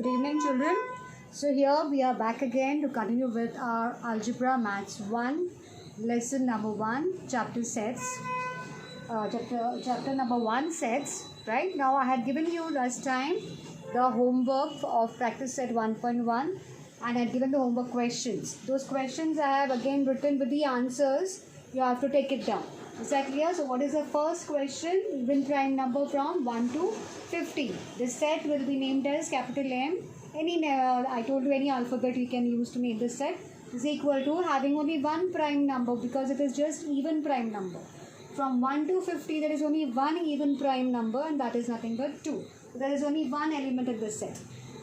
Good evening, children. So here we are back again to continue with our Algebra Maths 1, lesson number 1, chapter sets. Chapter number 1, sets. Right now I had given you last time the homework of practice set 1.1 and I had given the homework questions. Those questions I have again written with the answers. You have to take it down. Is that clear? So what is the first question? Even prime number from 1 to 50. This set will be named as capital M. I told you any alphabet you can use to name this set is equal to having only one prime number because it is just even prime number. From 1 to 50 there is only one even prime number and that is nothing but 2. So there is only one element in this set.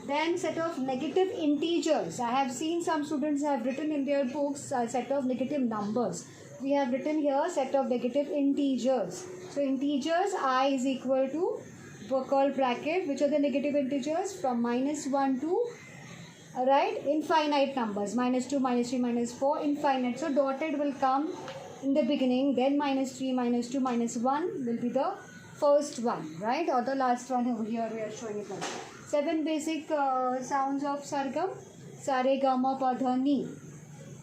Then set of negative integers. I have seen some students have written in their books a set of negative numbers. We have written here set of negative integers. So integers I is equal to curl bracket. Which are the negative integers? From -1 to infinite numbers. -2, -3, -4, infinite. So dotted will come in the beginning. Then -3, -2, -1 will be the first one, right? Or the last one over here we are showing it like that. 7 basic sounds of sargam. Sa re ga ma pa dha ni.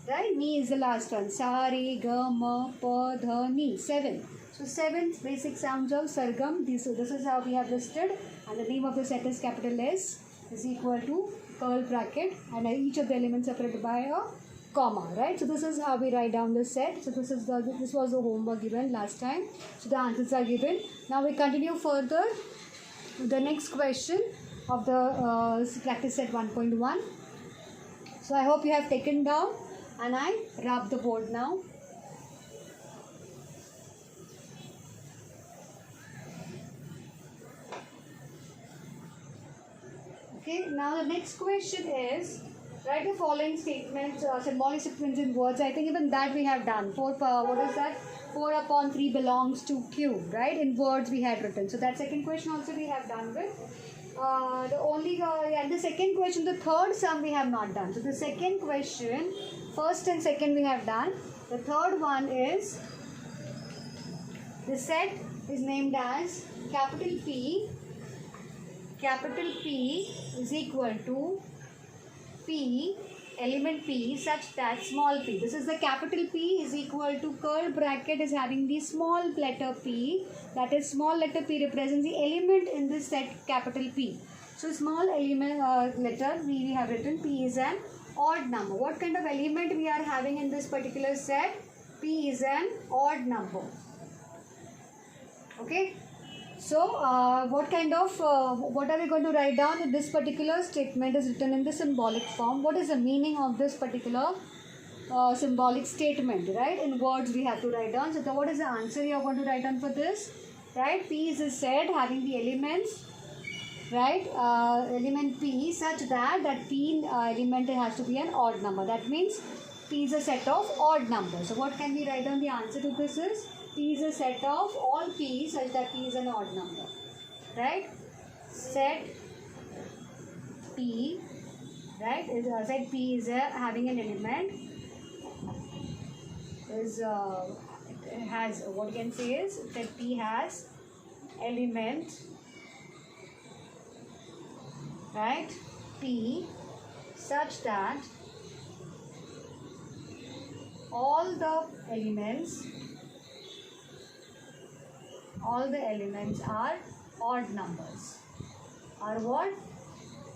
Right? Ni is the last one. Sa re ga ma pa dha ni. 7. So 7 basic sounds of sargam. This is how we have listed. And the name of the set is capital S is equal to curl bracket. And each of the elements separated by a comma. Right? So this is how we write down the set. So this was the homework given last time. So the answers are given. Now we continue further to the next question of the practice set 1.1. So I hope you have taken down. And I rub the board now. Okay, now the next question is, write the following statements, symbolic statements in words. I think even that we have done. 4 upon 3 belongs to Q, right? In words we had written. So that second question also we have done with. And the second question, the third sum we have not done. So the second question, first and second we have done. The third one is, the set is named as capital P. Capital P is equal to P, element P such that small p. This is the capital P is equal to curl bracket is having the small letter p. That is small letter p represents the element in this set capital P. So small element letter we have written p is an odd number. What kind of element we are having in this particular set? P is an odd number. Okay. So what are we going to write down? If this particular statement is written in the symbolic form, what is the meaning of this particular symbolic statement, right? In words we have to write down. So what is the answer you are going to write down for this? Right? P is a set having the elements, right? Element P such that P element has to be an odd number. That means P is a set of odd numbers. So what can we write down? The answer to this is P is a set of all P such that P is an odd number, right? Set P, right? Set P is having an element. Has what you can say is that P has element, right? P such that all the elements are odd numbers. Are what?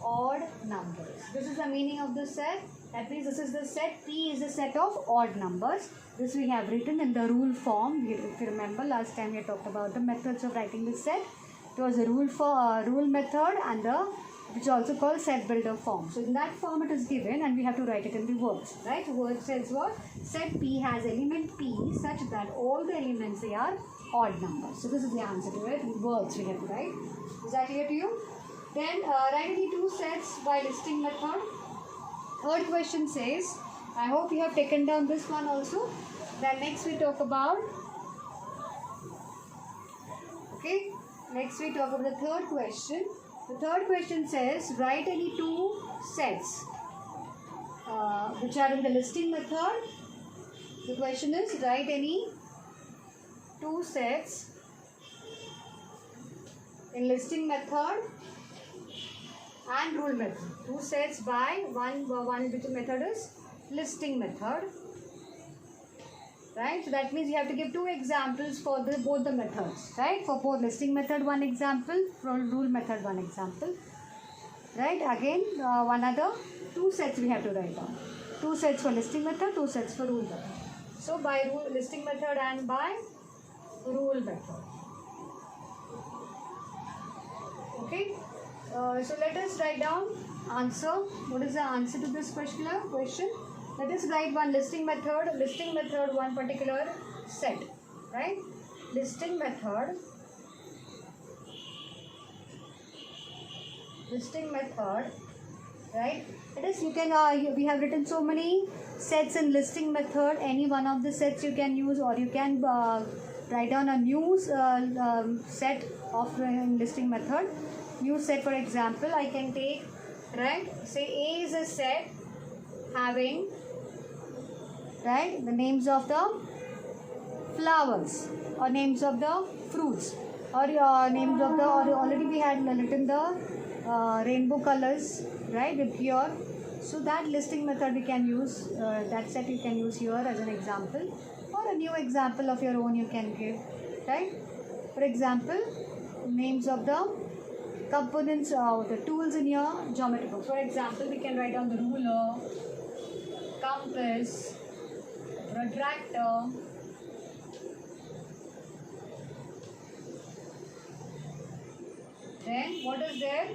Odd numbers. This is the meaning of the set. That means this is the set. P is a set of odd numbers. This we have written in the rule form. If you remember, last time we talked about the methods of writing this set. It was a rule method and which is also called set builder form. So in that form it is given and we have to write it in the words. Right? The word says what? Set P has element P such that all the elements they are odd numbers. So this is the answer to it. In words we have to write. Is that clear to you? Then write the two sets by listing method. Third question says, I hope you have taken down this one also. Then next we talk about, okay, next we talk about the third question. The third question says, write any two sets which are in the listing method. The question is, write any two sets in listing method and rule method. Two sets by one which method is listing method. Right, so that means you have to give two examples for both the methods, right? For both listing method, one example, for rule method, one example, right? Again, one other, two sets we have to write down. Two sets for listing method, two sets for rule method. So by listing method and by rule method. Okay, so let us write down answer. What is the answer to this particular question? Let us write one listing method, one particular set, right? Listing method, right? It is, you can, we have written so many sets in listing method. Any one of the sets you can use, or you can write down a new set of listing method. New set, for example, I can take, right? Say A is a set having, right, the names of the flowers or names of the fruits, or names of the, or already we had written the rainbow colors, right, with here. So that listing method we can use, that set you can use here as an example, or a new example of your own you can give, right? For example, names of the components or the tools in your geometry book. For example, we can write down the ruler, compass, protractor, then what is there?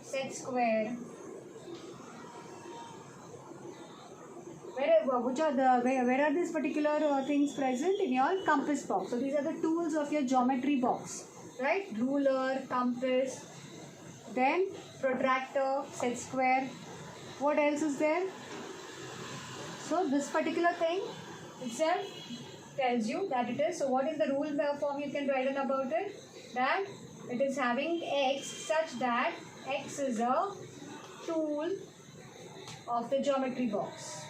Set square. Where are these particular things present? In your compass box. So these are the tools of your geometry box, right? Ruler, compass, then protractor, set square. What else is there? So this particular thing itself tells you that it is. So what in the rule form you can write in about it? That it is having x such that x is a tool of the geometry box.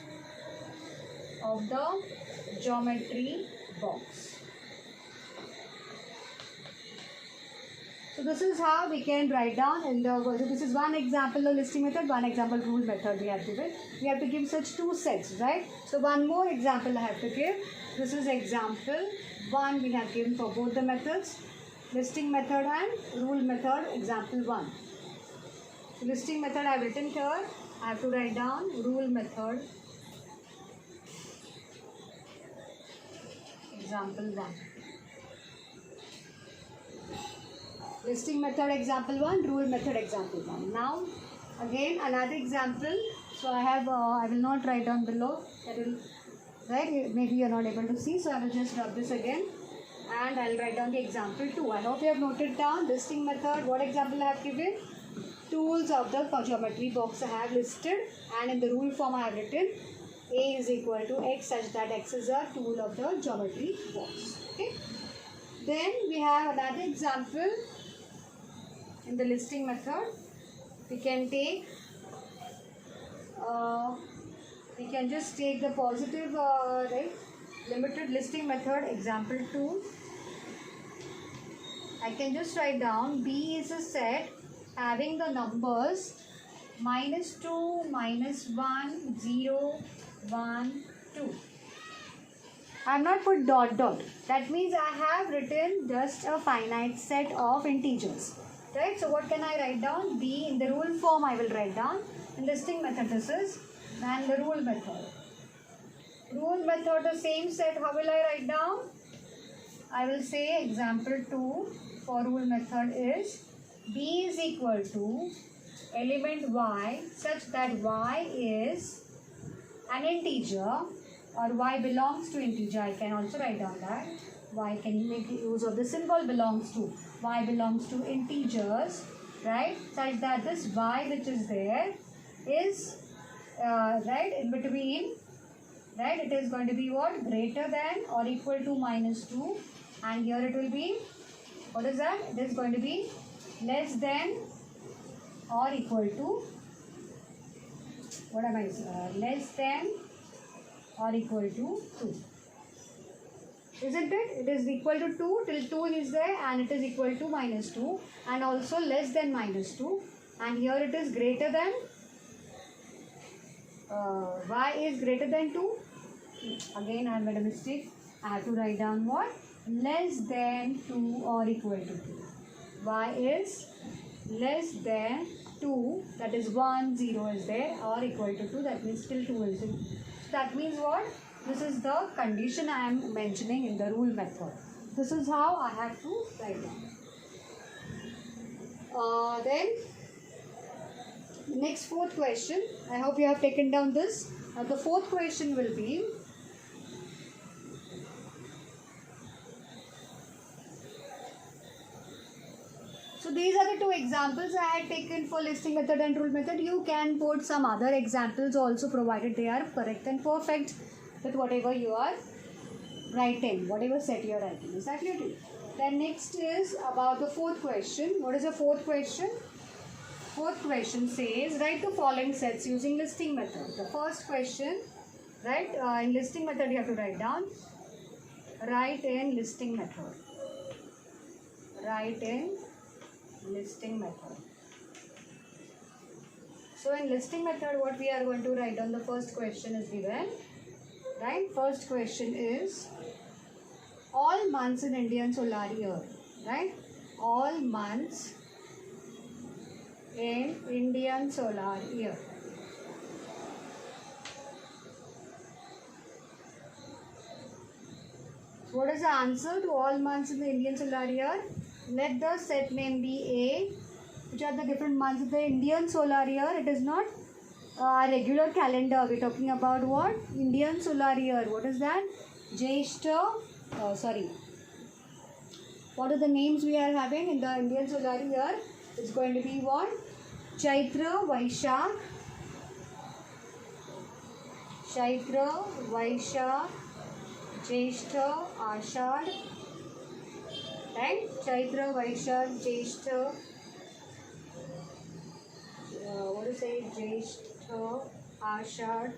So this is how we can write down in the, so this is one example of listing method, one example rule method we have given. We have to give such two sets, right? So one more example I have to give. This is example 1 we have given for both the methods, listing method and rule method, example 1. So listing method I have written here. I have to write down rule method, example 1. Listing method example 1, rule method example 1. Now again another example. So I have I will not write down below. That will, right? Maybe you are not able to see. So I will just rub this again and I will write down the example 2. I hope you have noted down listing method. What example I have given? Tools of the geometry box I have listed, and in the rule form I have written A is equal to x such that x is a tool of the geometry box. Okay. Then we have another example. In the listing method, we can take, we can just take the positive, right, limited listing method, example 2. I can just write down B is a set having the numbers -2, -1, 0, 1, 2. I have not put dot dot. That means I have written just a finite set of integers. Right, so what can I write down? B in the rule form I will write down. In listing method this is, and the rule method. Rule method, the same set, how will I write down? I will say example 2 for rule method is B is equal to element y such that y is an integer, or y belongs to integer. I can also write down that. Y can make use of the symbol belongs to. Y belongs to integers, right? Such that this y which is there is, right, in between, right? It is going to be what? Greater than or equal to -2. And here it will be, what is that? It is going to be less than or equal to, what am I saying? Less than or equal to 2. Isn't it? It is equal to 2 till 2 is there, and it is equal to -2, and also less than -2. and here it is greater than, y is greater than 2. Again I made a mistake. I have to write down what? Less than 2 or equal to 2. Y is less than 2, that is 1, 0 is there, or equal to 2, that means still 2 is there. So that means what? This is the condition I am mentioning in the rule method. This is how I have to write down. Then next fourth question. I hope you have taken down this. The fourth question will be, so these are the two examples I had taken for listing method and rule method. You can put some other examples also, provided they are correct and perfect with whatever you are writing, whatever set you are writing. Is that clear to you? Then next is about the fourth question. What is the fourth question? Fourth question says, write the following sets using listing method. The first question, right, in listing method you have to write down, write in listing method. Write in listing method. So in listing method, what we are going to write down, the first question is given, right? First question is, all months in Indian solar year, right? All months in Indian solar year. So what is the answer to all months in the Indian solar year? Let the set name be A, which are the different months of the Indian solar year. It is not a regular calendar. We are talking about what? Indian solar year. What is that? Jyeshta. What are the names we are having in the Indian solar year? It's going to be what? Chaitra, Vaishak, Jyeshta, Ashad, right? Chaitra, Vaishak, Jyeshta, what do you say? Jyeshta, Ashad,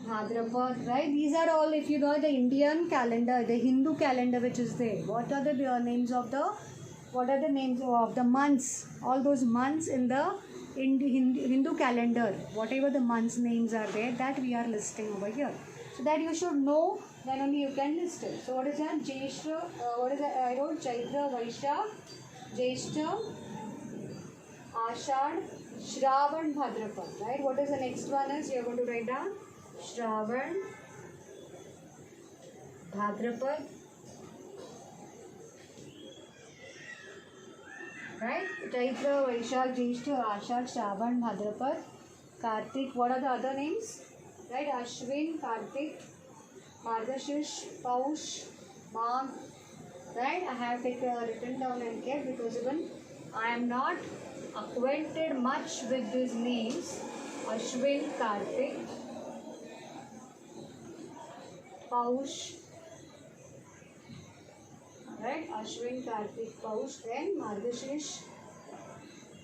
Bhadrapad, right? These are all, if you know the Indian calendar, the Hindu calendar which is there. What are the names of the, what are the names of the months? All those months in the Hindu calendar, whatever the months names are there, that we are listing over here. So that you should know, then only you can list it. So what is that? Jyeshta, what is that? I wrote Chaitra, Vaishak, Jyeshta, Ashad, Shravan, Bhadrapad, right? What is the next one is? You are going to write down Shravan, Bhadrapad, right? Chaitra, Vaishak, Jyeshta, Ashad, Shravan, Bhadrapad, Kartik. What are the other names? Right? Ashwin, Kartik, Margashish, Paush, Magh. Right? I have written down and kept because even I am not acquainted much with these names. Ashwin, Kartik, Paush. Right? Ashwin, Kartik, Paush, then Margashish,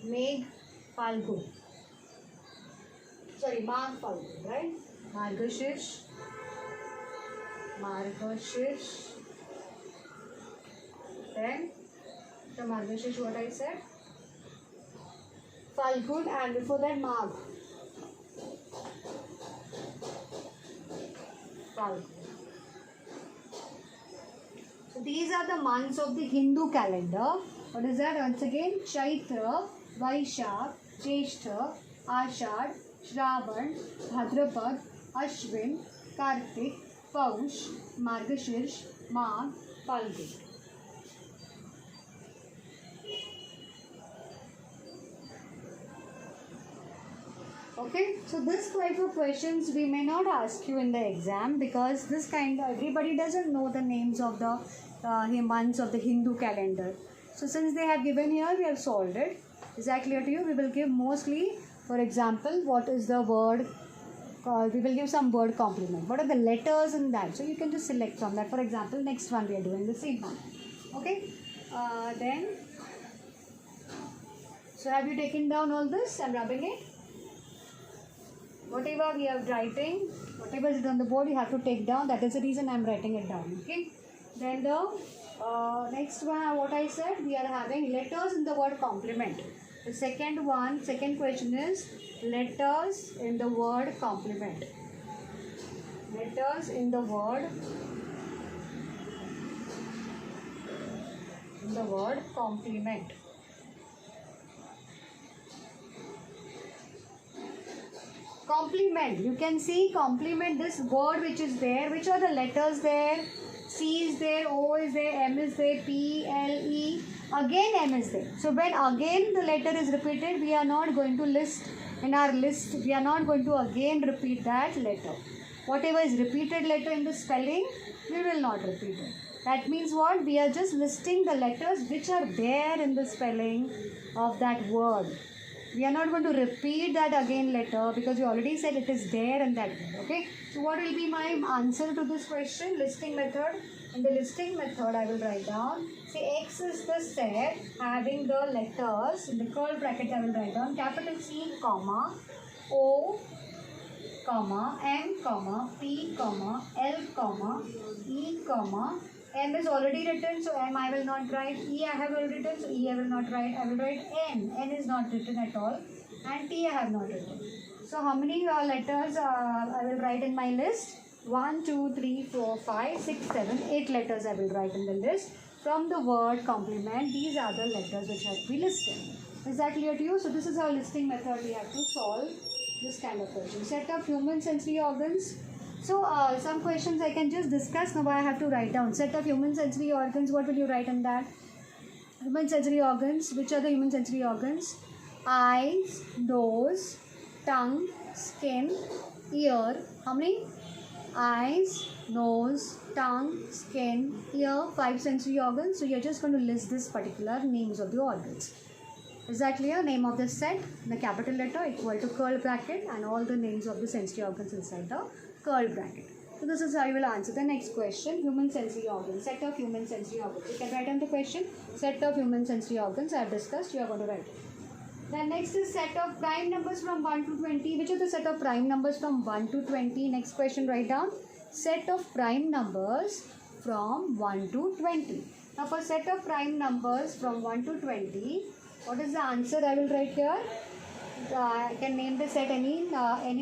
Megh, Falgun. Sorry, Magh, Falgun, right? Margashish, then the Margashish, what I said? Falgun, and before that Magh. Falgun. So these are the months of the Hindu calendar. What is that? Once again, Chaitra, Vaishak, Jyeshta, Ashad, Shravan, Bhadrapad, Ashwin, Kartik, Paush, Margashish, Magh, Falgun. Okay, so this type of questions we may not ask you in the exam, because this kind of, everybody doesn't know the names of the months of the Hindu calendar. So since they have given here, we have solved it. Is that clear to you? We will give mostly, for example, what is the word, we will give some word complement. What are the letters in that? So you can just select from that. For example, next one we are doing the same one. Okay, then, so have you taken down all this? I'm rubbing it. Whatever we are writing, whatever is on the board, you have to take down. That is the reason I am writing it down. Okay. Then the next one, what I said, we are having letters in the word complement. The second question is letters in the word complement. Letters in the word complement. Complement. You can see complement, this word which is there. Which are the letters there? C is there, O is there, M is there, P, L, E. Again M is there. So when again the letter is repeated, we are not going to list in our list. We are not going to again repeat that letter. Whatever is repeated letter in the spelling, we will not repeat it. That means what? We are just listing the letters which are there in the spelling of that word. We are not going to repeat that again letter because we already said it is there in that word. Okay. So what will be my answer to this question? Listing method. In the listing method, I will write down. Say X is the set having the letters. In the curly bracket, I will write down capital C, comma, O, comma, M, comma, P, comma, L, comma, E, comma. M is already written, so M I will not write. E I have already written, so E I will not write. I will write N. N is not written at all. And T I have not written. So how many letters I will write in my list? 1, 2, 3, 4, 5, 6, 7, 8 letters I will write in the list. From the word complement, these are the letters which have to be listed. Is that clear to you? So this is our listing method. We have to solve this kind of question. Set of human sensory organs. So some questions I can just discuss. Now I have to write down. Set of human sensory organs. What will you write in that? Human sensory organs. Which are the human sensory organs? Eyes, nose, tongue, skin, ear. How many? Eyes, nose, tongue, skin, ear. 5 sensory organs. So you're just going to list this particular names of the organs. Is that clear? Name of the set, the capital letter equal to curl bracket and all the names of the sensory organs inside the curl bracket. So this is how you will answer the next question. Human sensory organs. Set of human sensory organs. You can write down the question. Set of human sensory organs I have discussed. You are going to write it. Then next is set of prime numbers from 1 to 20. Which are the set of prime numbers from 1 to 20? Next question, write down. Set of prime numbers from 1 to 20. Now for set of prime numbers from 1 to 20, what is the answer I will write here? I can name the set any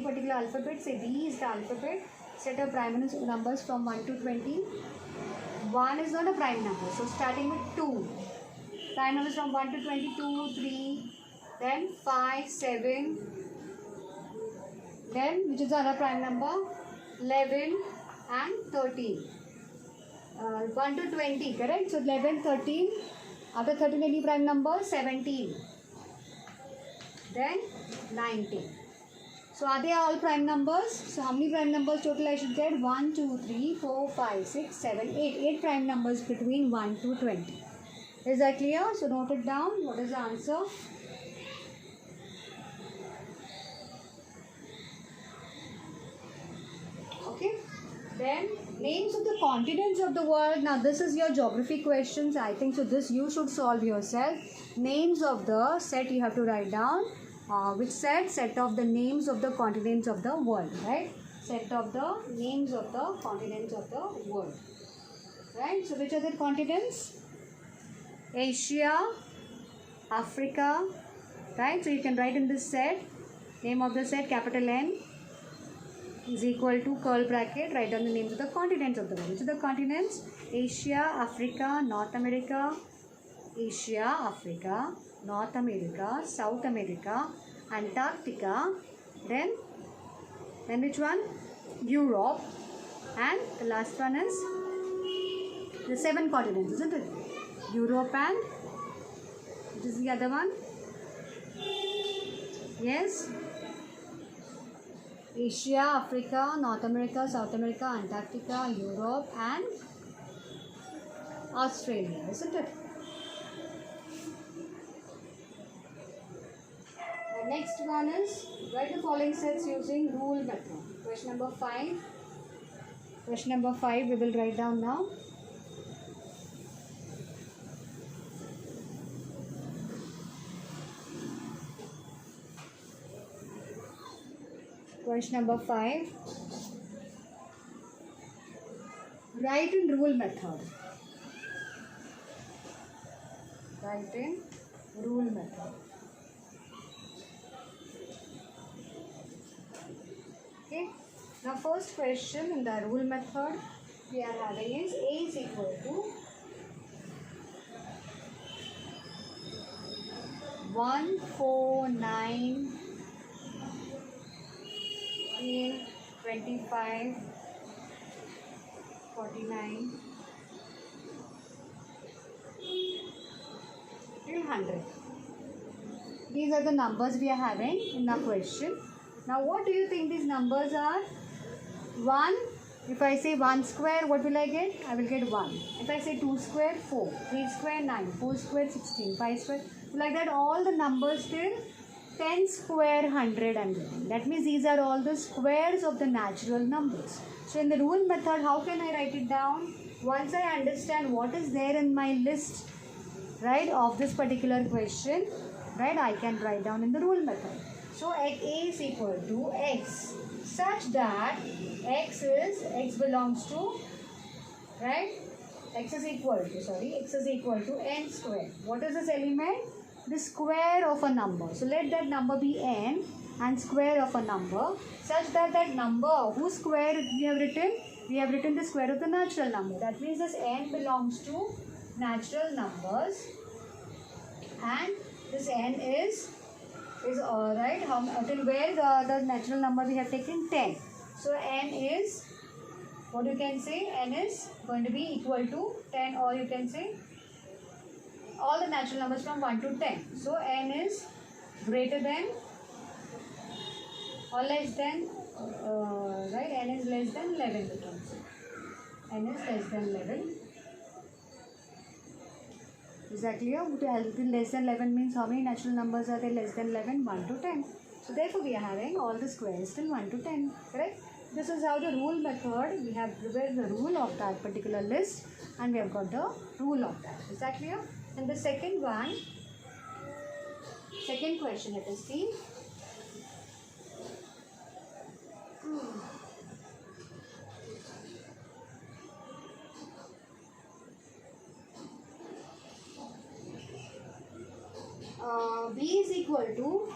particular alphabet. Say D is the alphabet. Set of prime numbers from 1 to 20. 1 is not a prime number. So starting with 2. Prime numbers from 1 to 22, 3. Then 5, 7. Then which is the other prime number? 11 and 13. 1 to 20, correct? So 11, 13. After 13, any prime number? 17. Then 19. So are they all prime numbers? So how many prime numbers total I should get? 1, 2, 3, 4, 5, 6, 7, 8. 8 prime numbers between 1 to 20. Is that clear? So note it down. What is the answer? Okay. Then names of the continents of the world. Now this is your geography questions. I think so this you should solve yourself. Names of the set you have to write down. Which set? Set of the names of the continents of the world. Right? Set of the names of the continents of the world. Right? So which are the continents? Asia, Africa. Right? So you can write in this set. Name of the set capital N is equal to curl bracket, write down the names of the continents of the world. Which are the continents? Asia, Africa, North America, Asia, Africa, North America, South America, Antarctica, then which one? Europe, and the last one is the 7 continents, isn't it? Europe and which is the other one? Yes. Asia, Africa, North America, South America, Antarctica, Europe and Australia, isn't it? The next one is write the following sets using rule method. Question number 5. Question number 5 we will write down now. Question number 5. Write in rule method. Write in rule method. Okay. Now first question in the rule method we are having is A is equal to 1, 4, 9, 15, 25, 49 till 100. These are the numbers we are having in the question. Now what do you think these numbers are? 1, if I say 1 square, what will I get? I will get 1. If I say 2 square, 4. 3 square, 9. 4 square, 16. 5 square, like that all the numbers till 10 square, 100 and 11. That means these are all the squares of the natural numbers. So in the rule method, how can I write it down? Once I understand what is there in my list, right, of this particular question, right, I can write down in the rule method. So A is equal to X such that X belongs to, right, X is equal to N square. What is this element? The square of a number. So let that number be N and square of a number such that that number, whose square we have written? We have written the square of the natural number. That means this N belongs to natural numbers, and this N is right, till where the natural number we have taken 10. So N is, what you can say, N is going to be equal to 10, or you can say all the natural numbers from 1 to 10. So N is greater than or less than, right, N is less than 11, we can say. N is less than 11. Is that clear? Less than 11 means how many natural numbers are there less than 11? 1 to 10. So therefore we are having all the squares till 1 to 10. Correct? This is how the rule method, we have prepared the rule of that particular list and we have got the rule of that. Is that clear? And the second one, second question, let us see. B is equal to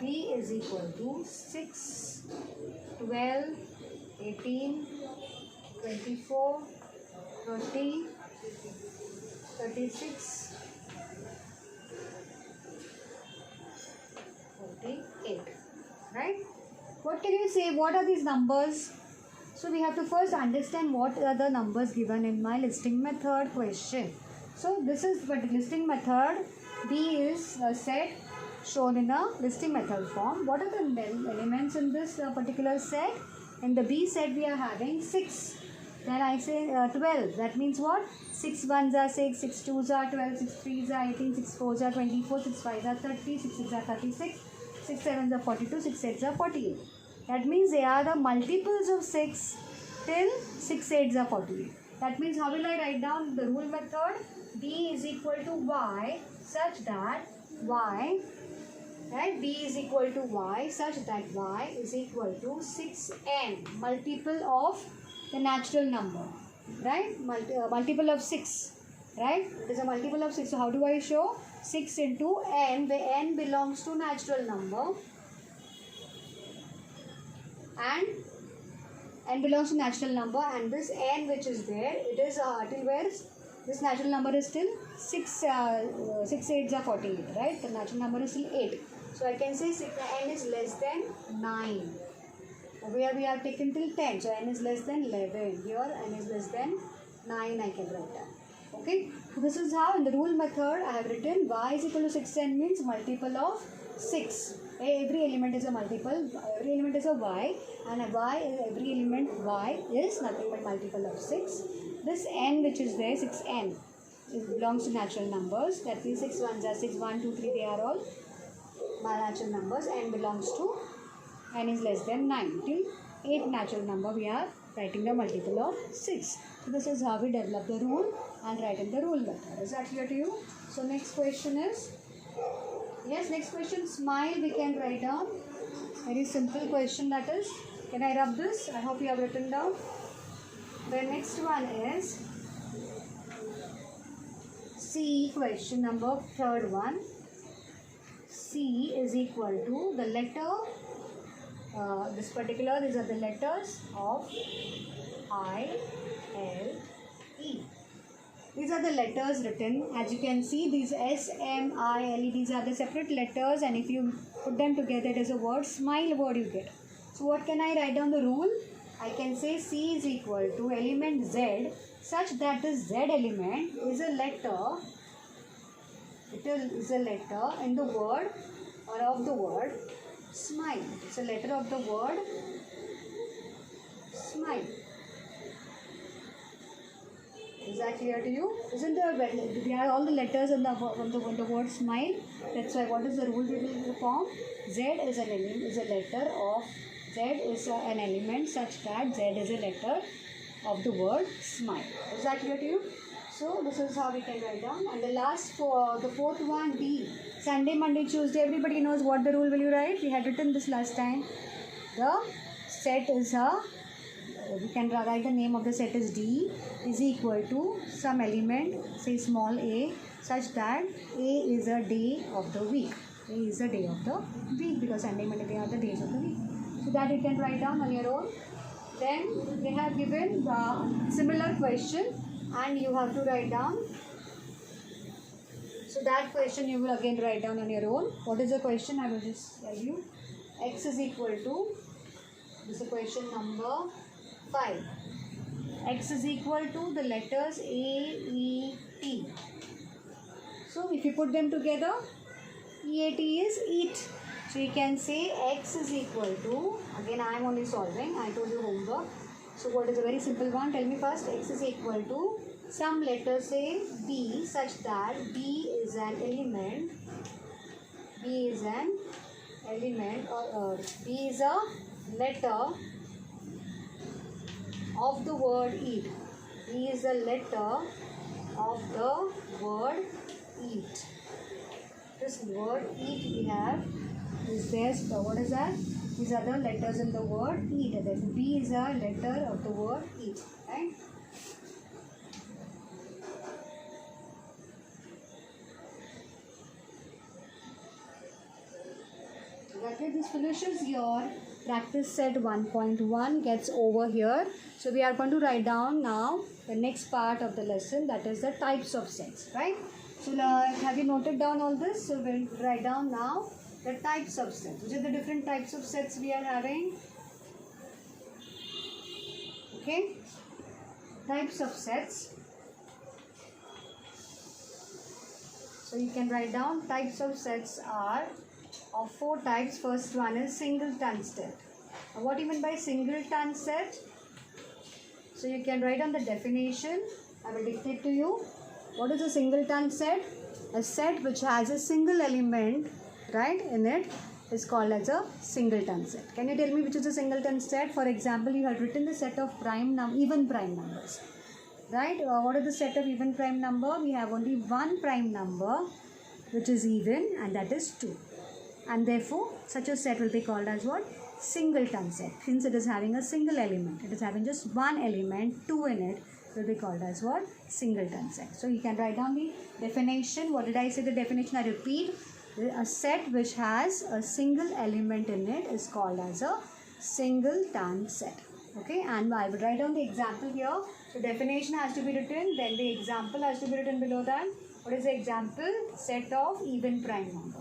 B is equal to 6, 12, 18, 24, 30, 36, 48. Right? What can you say? What are these numbers? So we have to first understand what are the numbers given in my listing method question. So this is the listing method. B is a set shown in a listing method form. What are the elements in this particular set? In the B set we are having 6. Then I say 12. That means what? 6 1s are 6, 6 2s are 12, 6 3s are 18, 6 4s are 24, 6 5s are 30, 6 6s are 36, 6 7s are 42, 6 8s are 48. That means they are the multiples of 6 till 6 8s are 48. That means how will I write down the rule method? B is equal to Y such that Y, right? B is equal to Y such that Y is equal to 6n, multiple of the natural number, right? Multiple of 6, right? It is a multiple of 6. So how do I show? 6 into n, where n belongs to natural number and n belongs to natural number, and this n which is there, it is till where this natural number is still 6 8s are 48, right? The natural number is still 8. So I can say n is less than 9. Where we have taken till 10. So n is less than 11. Here n is less than 9, I can write that. Okay. So this is how in the rule method I have written y is equal to 6n means multiple of 6. Every element is a multiple. Every element is a y, and every element y is nothing but multiple of 6. This n which is there, 6n, it belongs to natural numbers. That means 6 1s are 6, 1, 2, 3, they are all natural numbers. N belongs to, n is less than 9 till 8 natural number we are writing the multiple of 6. So this is how we develop the rule and write in the rule method. Is that clear to you? So next question is, yes, next question, smile we can write down. Very simple question, that is, can I rub this? I hope you have written down. The next one is C, question number third one. C is equal to the letter, these are the letters of I, L, E. These are the letters written. As you can see, these S, M, I, L, E, these are the separate letters, and if you put them together, it is a word, smile word you get. So what can I write down the rule? I can say C is equal to element Z such that the Z element is a letter, it is a letter in the word or of the word smile. It's a letter of the word smile. Is that clear to you? Isn't there are all the letters in the word smile? That's why what is the rule we will form? Z is an element, is a letter of Z is an element such that Z is a letter of the word smile. Is that clear to you? So this is how we can write down. And the last the fourth one, D. Sunday, Monday, Tuesday. Everybody knows what the rule will you write? We had written this last time. The set is we can write the name of the set is D is equal to some element, say small a, such that A is a day of the week. A is a day of the week because Sunday, Monday, they are the days of the week. So that you can write down on your own. Then they have given the similar question and you have to write down. So that question you will again write down on your own. What is the question? I will just tell you. X is equal to, this is question number 5. X is equal to the letters A, E, T. So if you put them together, EAT is eat. So you can say X is equal to, again I am only solving, I told you homework. So what is a very simple one? Tell me first. X is equal to some letter, say B, such that B is an element. B is an element or B is a letter of the word eat. E is a letter of the word eat. This word eat we have is there. What is that? These are the letters in the word eat. B is a letter of the word eat. Right? Okay, this finishes your practice set 1.1 gets over here. So we are going to write down now the next part of the lesson, that is the types of sets, right? So have you noted down all this? So we'll write down now the types of sets. Which are the different types of sets we are having? Okay, types of sets. So you can write down types of sets are of 4 types. First one is singleton set. Now what do you mean by singleton set? So you can write down the definition. I will dictate to you. What is a singleton set? A set which has a single element, right, in it is called as a singleton set. Can you tell me which is a singleton set? For example, you have written the set of even prime numbers, right? What is the set of even prime number? We have only one prime number which is even, and that is 2. And therefore, such a set will be called as what? Singleton set. Since it is having a single element, it is having just one element, 2 in it, will be called as what? Singleton set. So you can write down the definition. What did I say the definition? I repeat. A set which has a single element in it is called as a singleton set. Okay, and I will write down the example here. So definition has to be written, then the example has to be written below that. What is the example? Set of even prime number.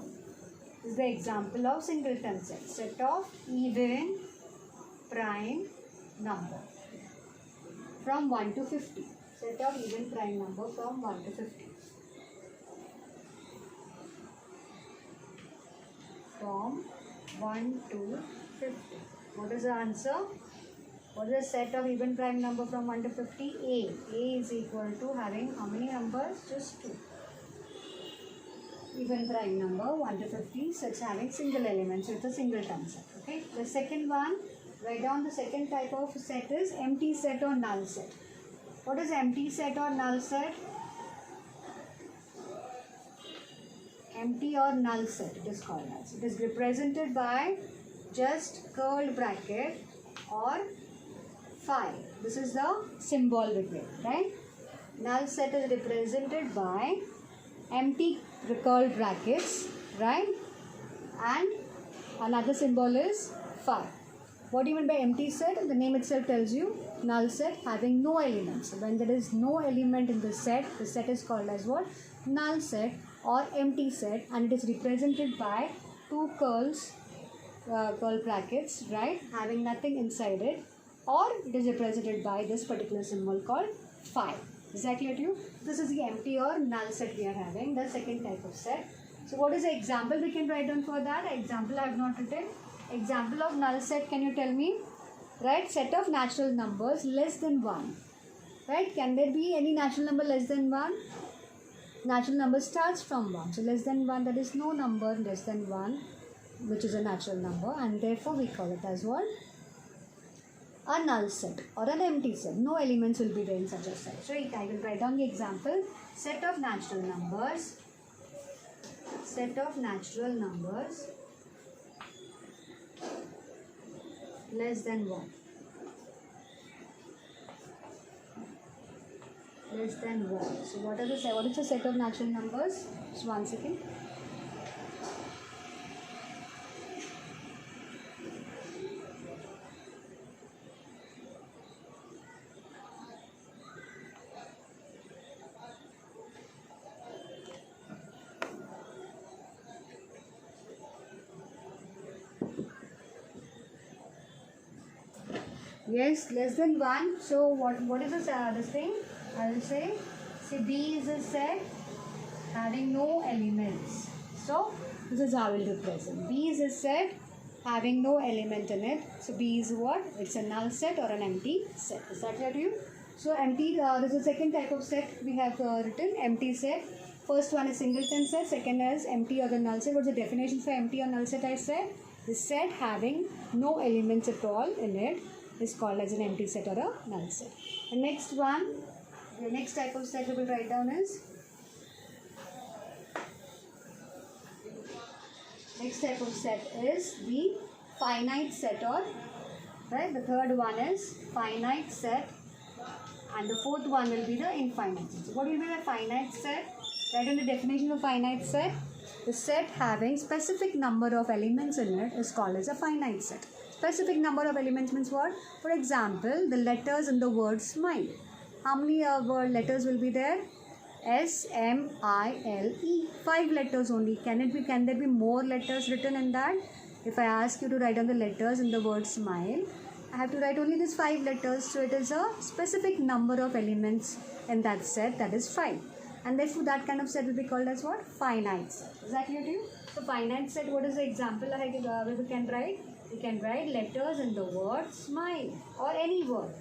This is the example of singleton set. Set of even prime number from 1 to 50. Set of even prime number from 1 to 50. From 1 to 50. What is the answer? What is the set of even prime number from 1 to 50? A. A is equal to having how many numbers? Just 2. Even prime number 1 to 50 such having single elements with a singleton set. Okay. The second one, write down the second type of set is empty set or null set. What is empty set or null set? Empty or null set it is called as. It is represented by just curled bracket or 5. This is the symbol with it, right? Null set is represented by empty curly brackets, right? And another symbol is 5. What do you mean by empty set? The name itself tells you null set having no elements. When there is no element in the set is called as what? Null set or empty set, and it is represented by two curl brackets, right? Having nothing inside it, or it is represented by this particular symbol called 5. Is that clear to you? This is the empty or null set we are having, the second type of set. So what is the example we can write down for that? Example I have not written. Example of null set, can you tell me? Right, set of natural numbers less than 1. Right, can there be any natural number less than 1? Natural number starts from 1. So less than 1, there is no number less than 1 which is a natural number, and therefore we call it as what? A null set or an empty set. No elements will be there in such a set. So I will write down the example. Set of natural numbers. Set of natural numbers less than 1. Less than 1. So what is the set of natural numbers? Just one second. Yes, less than 1. So what is this thing? I will say B is a set having no elements. So this is how I will represent. B is a set having no element in it. So B is what? It's a null set or an empty set. Is that clear to you? So empty, this is the second type of set we have written, empty set. First one is singleton set, second is empty or the null set. What's the definition for empty or null set I said? The set having no elements at all in it is called as an empty set or a null set. The next one, the next type of set we will write down is, next type of set is the finite set, or right, the third one is finite set, and the fourth one will be the infinite set. So what will be the finite set? Write in the definition of finite set. The set having specific number of elements in it is called as a finite set. Specific number of elements means what? For example, the letters in the word smile. How many letters will be there? S-M-I-L-E. 5 letters only. Can there be more letters written in that? If I ask you to write down the letters in the word smile, I have to write only these 5 letters. So it is a specific number of elements in that set, that is 5. And therefore that kind of set will be called as what? Finite set. Is that clear to you? So finite set, what is the example we can write? We can write letters in the word smile, or any word.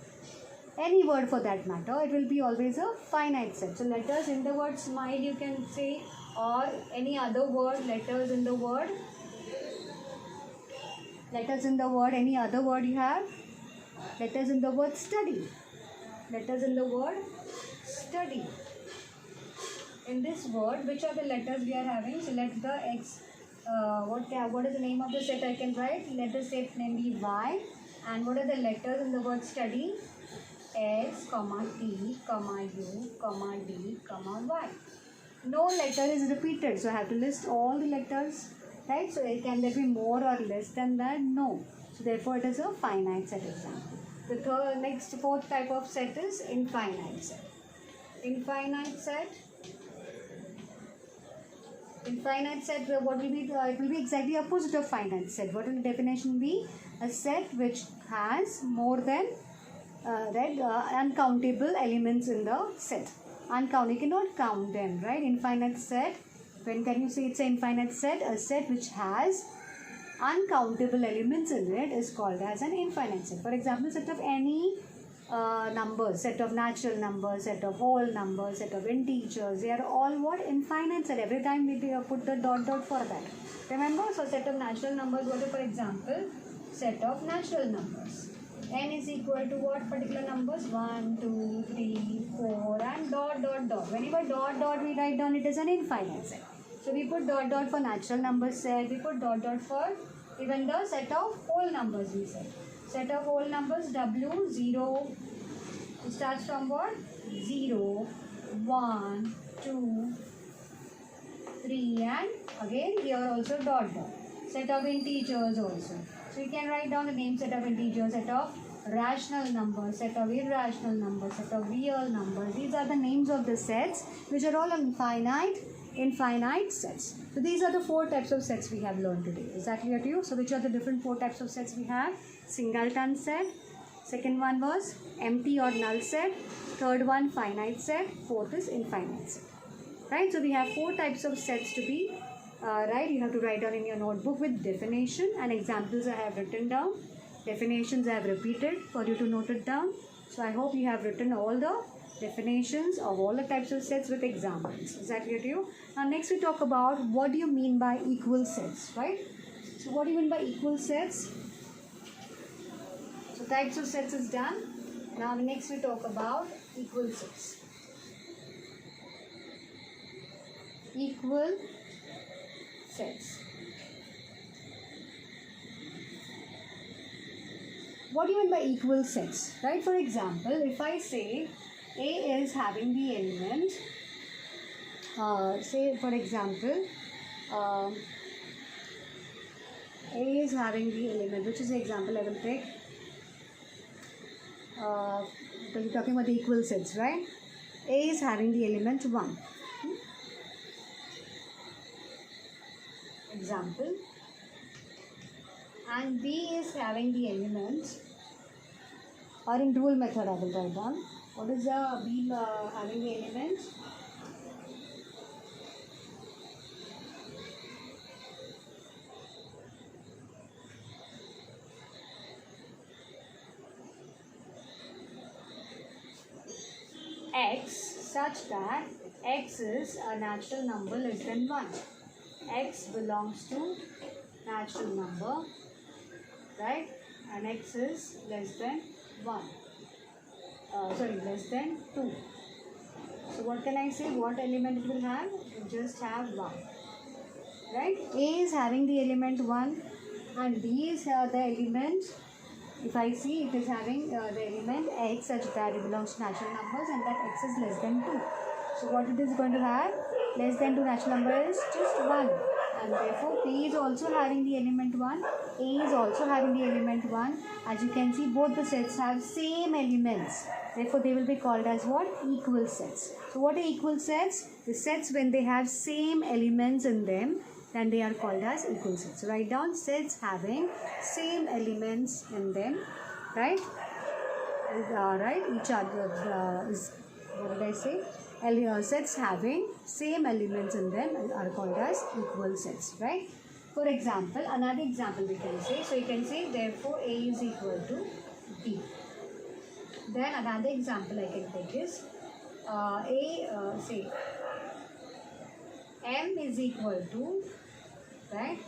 Any word for that matter, it will be always a finite set. So letters in the word smile you can say, or any other word, letters in the word. Letters in the word, any other word you have. Letters in the word study. Letters in the word study. In this word, which are the letters we are having? Select the X. What is the name of the set I can write? Let the set name be Y. And what are the letters in the word study? S, T, U, D, Y. No letter is repeated, so I have to list all the letters, right? So can there be more or less than that? No. So therefore it is a finite set example. The fourth type of set is infinite set. Infinite set. Infinite set, what will be it will be exactly opposite of finite set. What will the definition be? A set which has more than uncountable elements in the set. You cannot count them, right? Infinite set. When can you say it's an infinite set? A set which has uncountable elements in it is called as an infinite set. For example, set of any numbers, set of natural numbers, set of whole numbers, set of integers, they are all what? Infinite set. Every time we put the dot for that. Remember? So set of natural numbers, what are, for example, set of natural numbers. N is equal to what particular numbers? 1, 2, 3, 4 and dot. Whenever dot we write down, it is an infinite set. So we put dot for natural numbers set, we put dot for even the set of whole numbers we said. Set of whole numbers W 0. It starts from what? 0, 1, 2, 3 and again here also dot dot. Set of integers also. So you can write down the name set of integers, set of rational numbers, set of irrational numbers, set of real numbers. These are the names of the sets which are all infinite sets. So these are the 4 types of sets we have learned today. Is that clear to you? So which are the different 4 types of sets we have? Singleton set. Second one was empty or null set. Third one finite set. Fourth is infinite set. Right? So we have 4 types of sets to be right. You have to write down in your notebook with definition and examples I have written down. Definitions I have repeated for you to note it down. So I hope you have written all the definitions of all the types of sets with examples. Is that clear to you? Now next we talk about what do you mean by equal sets, right? So what do you mean by equal sets? So types of sets is done. Now next we talk about equal sets. Equal sets. What do you mean by equal sets? Right? For example, if I say A is having the element, say for example, A is having the element, which is the example I will take. Because we're talking about the equal sets, right? A is having the element 1. Example. And B is having the element, or in dual method I will write down. What is the B having the element? X such that X is a natural number less than 1. X belongs to natural number, right? And X is less than 1. Less than 2. So what can I say? What element it will have? It will just have 1. Right? A is having the element 1 and B is the element, if I see it is having the element X such that it belongs to natural numbers and that X is less than 2. So what it is going to have? Less than 2 natural number is just 1. And therefore P is also having the element 1, A is also having the element 1. As you can see, both the sets have same elements. Therefore they will be called as what? Equal sets. So what are equal sets? The sets when they have same elements in them, then they are called as equal sets. So write down sets having same elements in them, right? Right, each other is, what did I say? Sets having same elements in them are called as equal sets, right? For example, another example we can say, so you can say therefore A is equal to B. Then another example I can take is say M is equal to, right,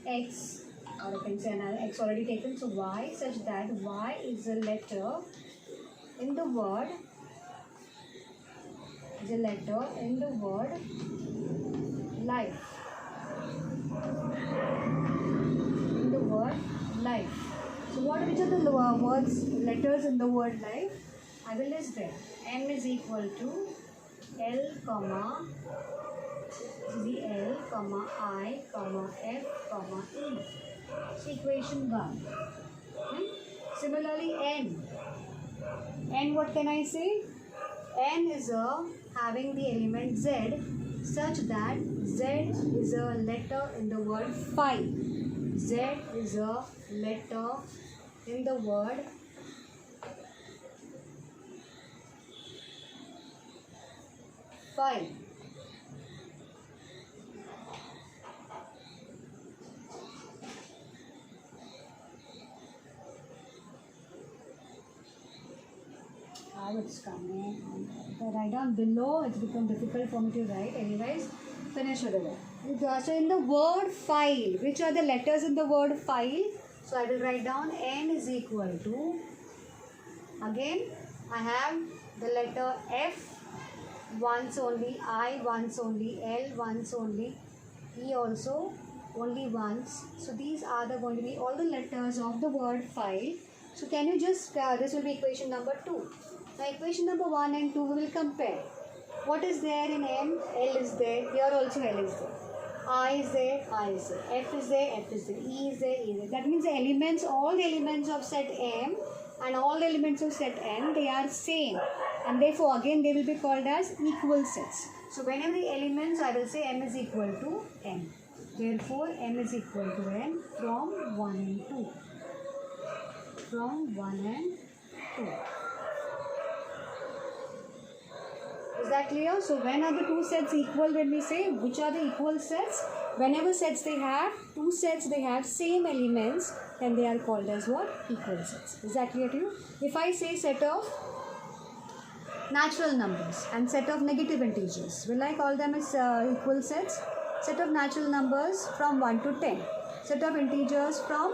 X, or I can say another X already taken, so Y such that Y is a letter in the word, life. In the word life. So which are the letters in the word life? I will list them. M is equal to L, comma, L, comma, I, comma, F, comma, E. So equation 1. Similarly, N. N, what can I say? N is having the element Z such that Z is a letter in the word phi. Z is a letter in the word phi. How it's coming. If I write down below, it's become difficult for me to write. Anyways, finish with it. So in the word file, which are the letters in the word file? So I will write down N is equal to, again I have the letter F, once only I, once only L, once only E also, only once. So these are going to be all the letters of the word file. So can you just, this will be equation number 2. Now equation number 1 and 2 we will compare. What is there in M? L is there. Here also L is there. I is there, I is there. F is there, F is there. E is there, E is there. That means the elements, all the elements of set M and all the elements of set N, they are same. And therefore again they will be called as equal sets. So whenever the elements, I will say M is equal to N. Therefore M is equal to N from 1 and 2. From 1 and 2. Is that clear? So when are the two sets equal? When we say which are the equal sets? Whenever sets they have, two sets they have same elements, then they are called as what? Equal sets. Is that clear to you? If I say set of natural numbers and set of negative integers, will I call them as equal sets? Set of natural numbers from 1 to 10. Set of integers from,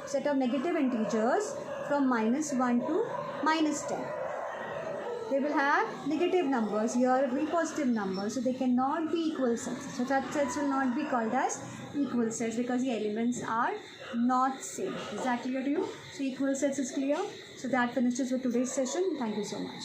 set of negative integers from -1 to -10. They will have negative numbers, here will be positive numbers, so they cannot be equal sets. So such sets will not be called as equal sets because the elements are not same. Is that clear to you? So equal sets is clear. So that finishes with today's session. Thank you so much.